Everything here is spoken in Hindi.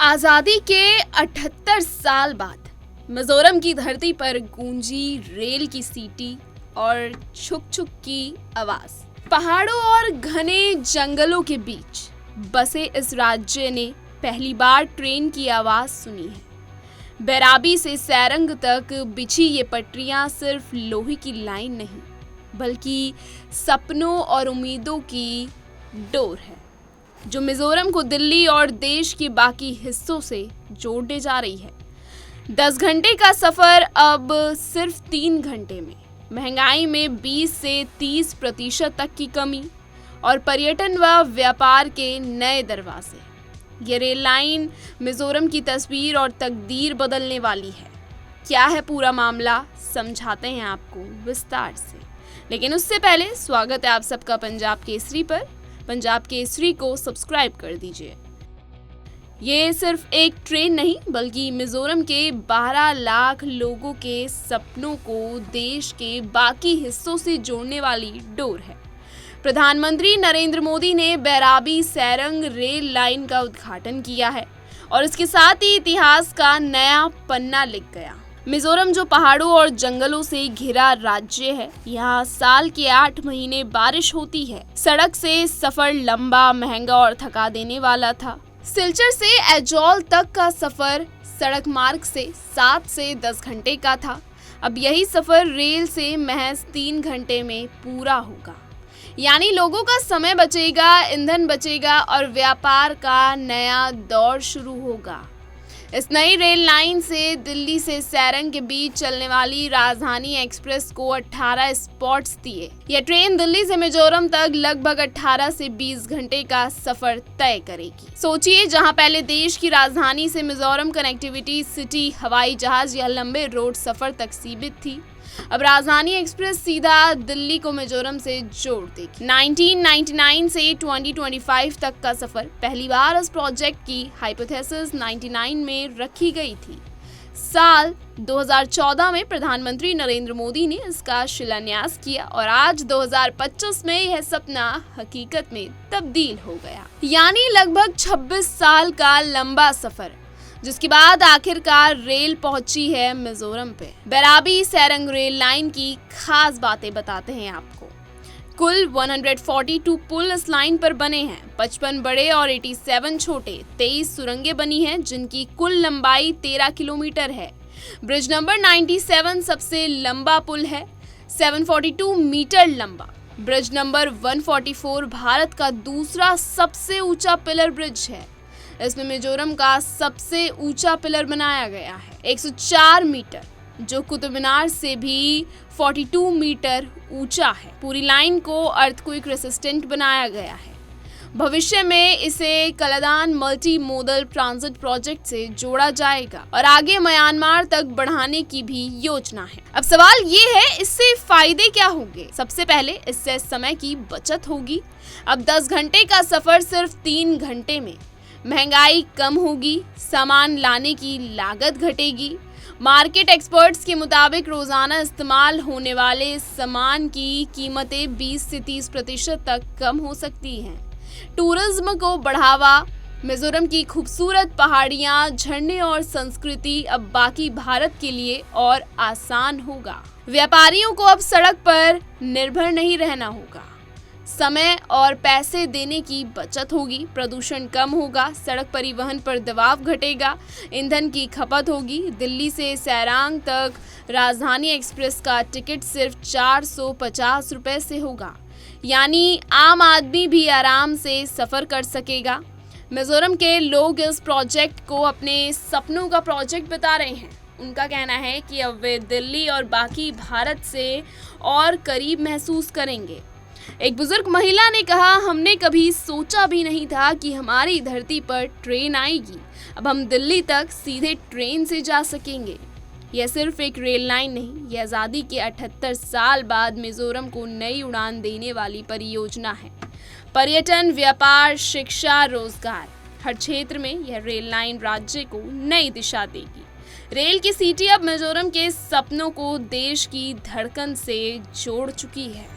आजादी के 78 साल बाद मिजोरम की धरती पर गूंजी रेल की सीटी और छुक छुक की आवाज। पहाड़ों और घने जंगलों के बीच बसे इस राज्य ने पहली बार ट्रेन की आवाज सुनी है। बैराबी से सैरंग तक बिछी ये पटरियां सिर्फ लोहे की लाइन नहीं, बल्कि सपनों और उम्मीदों की डोर है, जो मिजोरम को दिल्ली और देश के बाकी हिस्सों से जोड़ने जा रही है। 10 घंटे का सफर अब सिर्फ 3 घंटे में, महंगाई में 20 से 30% तक की कमी और पर्यटन व व्यापार के नए दरवाजे। ये रेल लाइन मिजोरम की तस्वीर और तकदीर बदलने वाली है। क्या है पूरा मामला, समझाते हैं आपको विस्तार से। लेकिन उससे पहले स्वागत है आप सबका पंजाब केसरी पर। पंजाब केसरी को सब्सक्राइब कर दीजिए। ये सिर्फ एक ट्रेन नहीं, बल्कि मिजोरम के 12 लाख लोगों के सपनों को देश के बाकी हिस्सों से जोड़ने वाली डोर है। प्रधानमंत्री नरेंद्र मोदी ने बैराबी सैरंग रेल लाइन का उद्घाटन किया है और इसके साथ ही इतिहास का नया पन्ना लिख गया। मिजोरम जो पहाड़ों और जंगलों से घिरा राज्य है, यहाँ साल के 8 महीने बारिश होती है। सड़क से सफर लंबा, महंगा और थका देने वाला था। सिलचर से एजोल तक का सफर सड़क मार्ग से 7 से 10 घंटे का था। अब यही सफर रेल से महज 3 घंटे में पूरा होगा। यानी लोगों का समय बचेगा, ईंधन बचेगा और व्यापार का नया दौर शुरू होगा। इस नई रेल लाइन से दिल्ली से सैरंग के बीच चलने वाली राजधानी एक्सप्रेस को 18 स्पॉट्स दिए। यह ट्रेन दिल्ली से मिजोरम तक लगभग 18 से 20 घंटे का सफर तय करेगी। सोचिए, जहां पहले देश की राजधानी से मिजोरम कनेक्टिविटी सिटी, हवाई जहाज या लंबे रोड सफर तक सीमित थी, अब राजधानी एक्सप्रेस सीधा दिल्ली को मिजोरम से जोड़ देगी। 1999 से 2025 तक का सफर पहली बार इस प्रोजेक्ट की हाइपोथेसिस 99 में रखी गई थी। साल 2014 में प्रधानमंत्री नरेंद्र मोदी ने इसका शिलान्यास किया और आज 2025 में यह सपना हकीकत में तब्दील हो गया। यानी लगभग 26 साल का लंबा सफर, जिसके बाद आखिरकार रेल पहुंची है मिजोरम पे। बैराबी सैरंग रेल लाइन की खास बातें बताते हैं आपको। कुल 142 पुल इस लाइन पर बने हैं, 55 बड़े और 87 छोटे। 23 सुरंगें बनी हैं, जिनकी कुल लंबाई 13 किलोमीटर है। ब्रिज नंबर 97 सबसे लंबा पुल है, 742 मीटर लंबा। ब्रिज नंबर 144 भारत का दूसरा सबसे ऊंचा पिलर ब्रिज है। इसमें मिजोरम का सबसे ऊंचा पिलर बनाया गया है, 104 मीटर, जो कुतुब मीनार से भी 42 मीटर ऊंचा है। पूरी लाइन को अर्थक्वेक रेसिस्टेंट बनाया गया है। भविष्य में इसे Kaladan multi modal transit project से जोड़ा जाएगा और आगे म्यांमार तक बढ़ाने की भी योजना है। अब सवाल ये है, इससे फायदे क्या होंगे? सबसे पहले इससे समय की बचत होगी। अब 10 घंटे का सफर सिर्फ 3 घंटे में। महंगाई कम होगी, सामान लाने की लागत घटेगी। मार्केट एक्सपर्ट्स के मुताबिक रोजाना इस्तेमाल होने वाले सामान की कीमतें 20 से 30% तक कम हो सकती हैं। टूरिज्म को बढ़ावा, मिजोरम की खूबसूरत पहाड़ियां, झरने और संस्कृति अब बाकी भारत के लिए और आसान होगा। व्यापारियों को अब सड़क पर निर्भर नहीं रहना होगा। समय और पैसे देने की बचत होगी, प्रदूषण कम होगा, सड़क परिवहन पर दबाव घटेगा, ईंधन की खपत होगी। दिल्ली से सैरंग तक राजधानी एक्सप्रेस का टिकट सिर्फ 450 रुपए से होगा, यानी आम आदमी भी आराम से सफर कर सकेगा। मिजोरम के लोग इस प्रोजेक्ट को अपने सपनों का प्रोजेक्ट बता रहे हैं। उनका कहना है कि अब वे दिल्ली और बाकी भारत से और करीब महसूस करेंगे। एक बुजुर्ग महिला ने कहा, हमने कभी सोचा भी नहीं था कि हमारी धरती पर ट्रेन आएगी। अब हम दिल्ली तक सीधे ट्रेन से जा सकेंगे। यह सिर्फ एक रेल लाइन नहीं, यह आज़ादी के 78 साल बाद मिजोरम को नई उड़ान देने वाली परियोजना है। पर्यटन, व्यापार, शिक्षा, रोजगार, हर क्षेत्र में यह रेल लाइन राज्य को नई दिशा देगी। रेल की सीटी अब मिजोरम के सपनों को देश की धड़कन से जोड़ चुकी है।